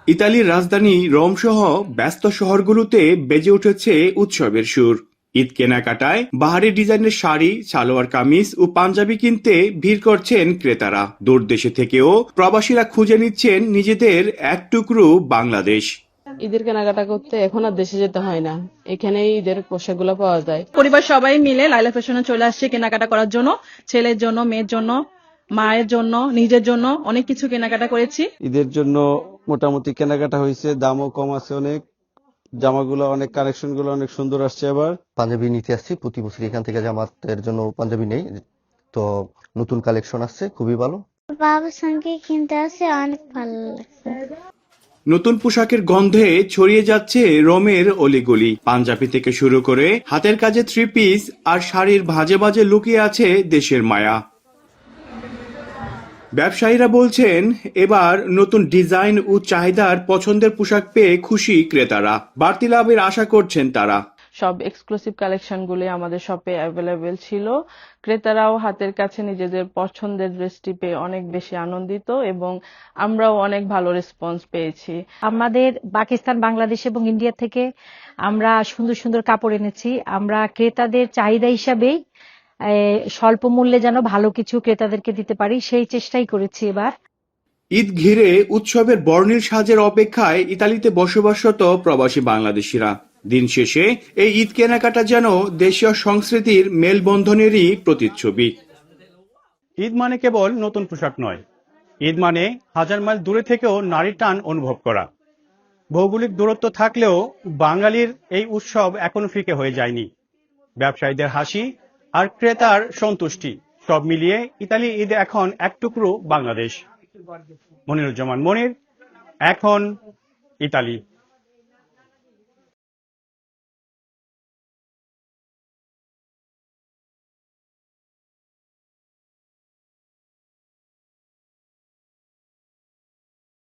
ইতালির রাজধানী রোম সহ ব্যস্ত শহরগুলোতে বেজে উঠেছে উৎসবের সুর। ঈদ কেনাকাটায় বাহারি ডিজাইনের শাড়ি, সালোয়ার কামিজ ও পাঞ্জাবি কিনতে ভিড় করছেন ক্রেতারা। দূর দেশে থেকেও প্রবাসীরা খুঁজে নিচ্ছেন নিজেদের এক টুকরো বাংলাদেশ। ঈদের কেনাকাটা করতে এখন আর দেশে যেতে হয় না, এখানেই ঈদের পোশাকগুলো পাওয়া যায়। পরিবার সবাই মিলে লাইলা ফ্যাশনে চলে আসছে কেনাকাটা করার জন্য। ছেলের জন্য, মেয়ের জন্য, মায়ের জন্য, নিজের জন্য অনেক কিছু কেনাকাটা করেছি। ঈদের জন্য মোটামুটি কেনাকাটা হয়েছে, দামও কম আছে অনেক, জামাগুলো অনেক, কালেকশন গুলো অনেক সুন্দর আসছে। আবার পাঞ্জাবি নিতে আসছি, প্রতি বছর এখান থেকে জামাতের জন্য পাঞ্জাবি নেই, তো নতুন কালেকশন আসছে, খুবই ভালো। বাবার সঙ্গে কিনতে আসে, অনেক ভালো লাগছে। নতুন পোশাকের গন্ধে ছড়িয়ে যাচ্ছে রোমের অলিগলি। পাঞ্জাবি থেকে শুরু করে হাতের কাজে থ্রি পিস আর শাড়ির ভাঁজে ভাঁজে লুকিয়ে আছে দেশের মায়া। ব্যবসায়ীরা বলছেন, এবার নতুন ডিজাইন ও চাহিদার পছন্দের পোশাক পেয়ে খুশি ক্রেতারা। বাড়তি লাভের আশা করছেন তারা। সব এক্সক্লুসিভ কালেকশনগুলি আমাদের শপে অ্যাভেলেবেল ছিল। ক্রেতারাও হাতের কাছে নিজেদের পছন্দের ড্রেসটি পেয়ে অনেক বেশি আনন্দিত এবং আমরাও অনেক ভালো রেসপন্স পেয়েছি। আমাদের পাকিস্তান, বাংলাদেশ এবং ইন্ডিয়া থেকে আমরা সুন্দর সুন্দর কাপড় এনেছি। আমরা ক্রেতাদের চাহিদা হিসাবেই স্বল্প মূল্যে যেন ভালো কিছু ক্রেতাদেরকে দিতে পারি, সেই চেষ্টাই করেছি এবার। ঈদ ঘিরে উৎসবের বর্ণিল সাজের অপেক্ষায় ইতালিতে বসবাসরত প্রবাসী বাংলাদেশিরা। দিন শেষে এই ঈদ কেনাকাটা যেন দেশীয় সংস্কৃতির মেলবন্ধনেরই প্রতিচ্ছবি। ঈদ মানে কেবল নতুন পোশাক নয়, ঈদ মানে হাজার মাইল দূরে থেকেও নারীর টান অনুভব করা। ভৌগোলিক দূরত্ব থাকলেও বাঙালির এই উৎসব এখনো ফিকে হয়ে যায়নি। ব্যবসায়ীদের হাসি আর ক্রেতার সন্তুষ্টি সব মিলিয়ে ইতালি ঈদ এখন এক টুকরো বাংলাদেশ। মনিরুজ্জামান মনির, এখন ইতালি।